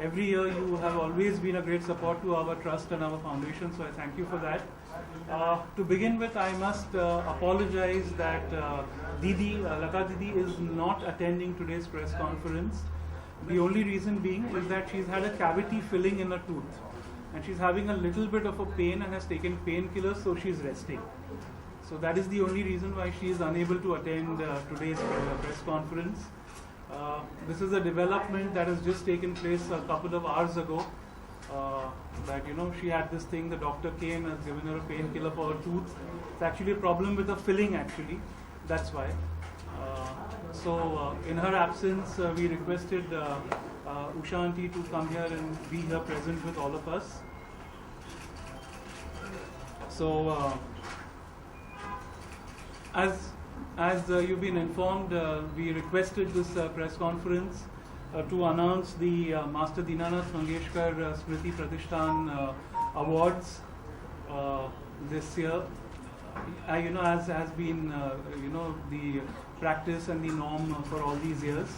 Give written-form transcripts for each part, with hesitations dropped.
every year you have always been a great support to our trust and our foundation, so I thank you for that. To begin with, I must apologize that Lata Didi is not attending today's press conference. The only reason being is that she's had a cavity filling in her tooth and she's having a little bit of a pain and has taken painkillers, so she's resting. So that is the only reason why she is unable to attend today's press conference. This is a development that has just taken place a couple of hours ago. That she had this thing, the doctor came and has given her a painkiller for her tooth. It's actually a problem with the filling actually, that's why. So in her absence, we requested Usha aunty to come here and be here present with all of us. So as you've been informed, we requested this press conference to announce the Master Dinanath Mangeshkar Smriti Pratishthan Awards this year. As has been the practice and the norm for all these years.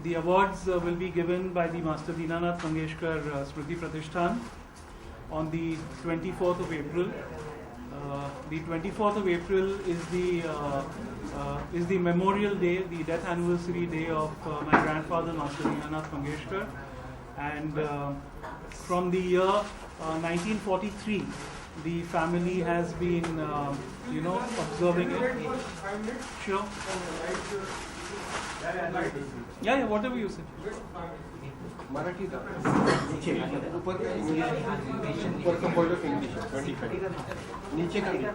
The awards will be given by the Master Dinanath Mangeshkar Smriti Pratishthan on the 24th of April. The 24th of April is the memorial day, the death anniversary day of my grandfather, Master Dinanath Mangeshkar. And from the year 1943, the family has been, observing it. Sure. Yeah, whatever you say. Marathi का नीचे ऊपर ऊपर का folder पे English 25 नीचे का निकल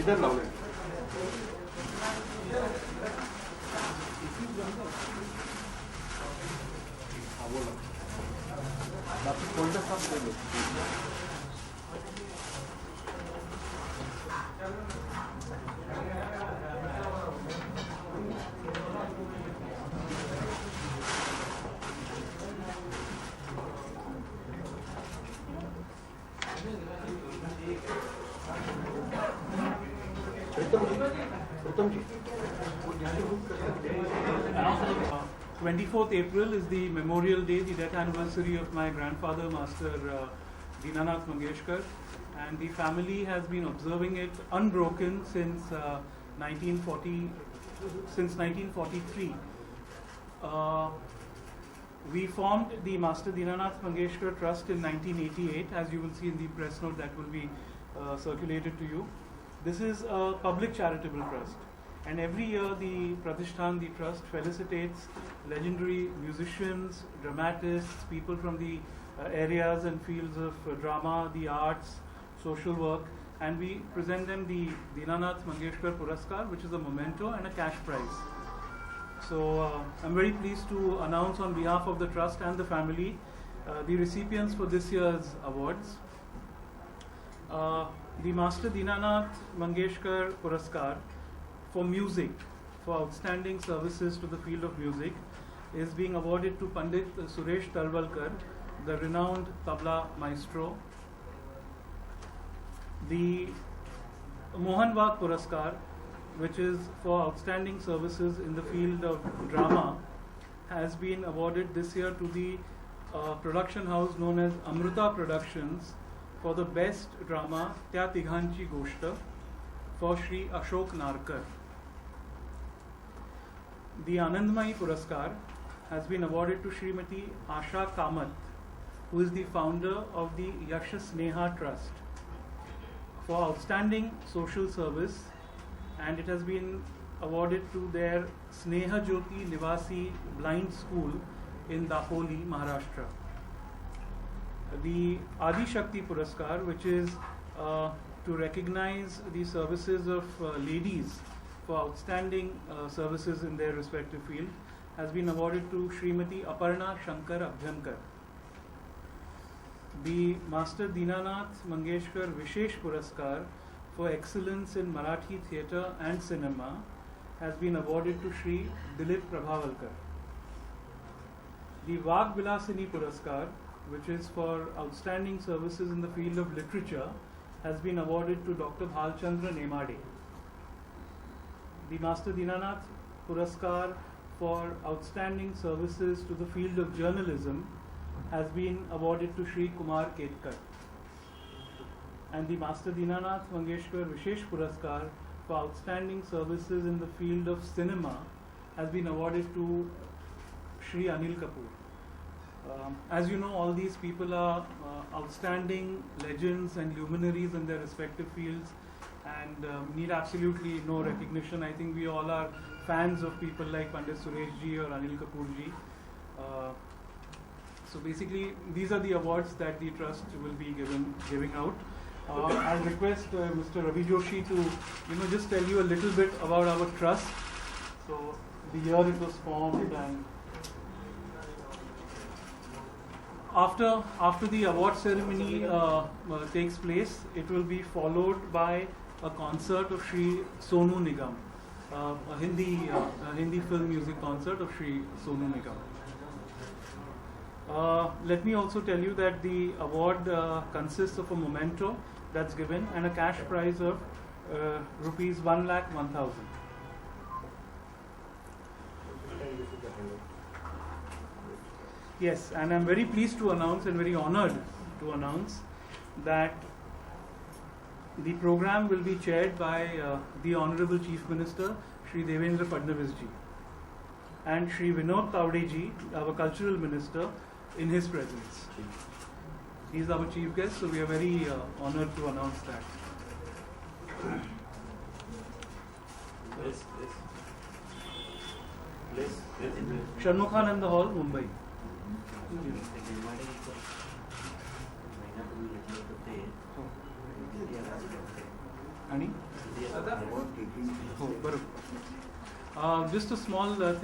इधर लाओ बाकी फोल्डर सब दे दो उत्तम जी 24th April is the memorial day, the death anniversary of my grandfather, Master Dinanath Mangeshkar, and the family has been observing it unbroken since 1943. We formed the Master Dinanath Mangeshkar Trust in 1988, as you will see in the press note that will be circulated to you. This is a public charitable trust. And every year the Pratishthan, the trust, felicitates legendary musicians, dramatists, people from the areas and fields of drama, the arts, social work, and we present them the Dinanath Mangeshkar Puraskar, which is a memento and a cash prize. So I'm very pleased to announce on behalf of the trust and the family the recipients for this year's awards. The Master Dinanath Mangeshkar Puraskar for music, for outstanding services to the field of music, is being awarded to Pandit Suresh Talwalkar, the renowned tabla maestro. The Mohan Wagh Puraskar, which is for outstanding services in the field of drama, has been awarded this year to the production house known as Amruta Productions for the best drama Tya Tighanchi Goshta for Shri Ashok Narkar. The Anandmayi Puraskar has been awarded to Srimati Asha Kamath, who is the founder of the Yash Sneha Trust, for outstanding social service, and it has been awarded to their Sneha Jyoti Nivasi Blind School in Dapoli, Maharashtra. The Adi Shakti Puraskar, which is to recognize the services of ladies for outstanding services in their respective field, has been awarded to Srimati Aparna Shankar Abhyankar. The Master Dinanath Mangeshkar Vishesh Puraskar for excellence in Marathi theatre and cinema has been awarded to Shri Dilip Prabhavalkar. The Vag Vilasini Puraskar, which is for outstanding services in the field of literature, has been awarded to Dr. Bhalchandra Nemade. The Master Dinanath Puraskar for outstanding services to the field of journalism has been awarded to Shri Kumar Ketkar. And the Master Dinanath Mangeshkar Vishesh Puraskar for outstanding services in the field of cinema has been awarded to Shri Anil Kapoor. As you know, all these people are outstanding legends and luminaries in their respective fields and need absolutely no recognition. I think we all are fans of people like Pandit Suresh ji or Anil Kapoor ji. So basically, these are the awards that the trust will be giving out. I'll request Mr. Ravi Joshi to just tell you a little bit about our trust. So the year it was formed, and after the award ceremony takes place, it will be followed by a concert of Shri Sonu Nigam, a Hindi film music concert of Shri Sonu Nigam. Let me also tell you that the award consists of a memento that's given and a cash prize of rupees 1,01,000. Yes, and I'm very pleased to announce and very honored to announce that the program will be chaired by the Honorable Chief Minister, Shri Devendra Fadnavis ji, and Shri Vinod Tawde ji, our Cultural Minister, in his presence. He is our chief guest, so we are very honored to announce that. Shanmukhananda Hall, Mumbai. Just a small thing.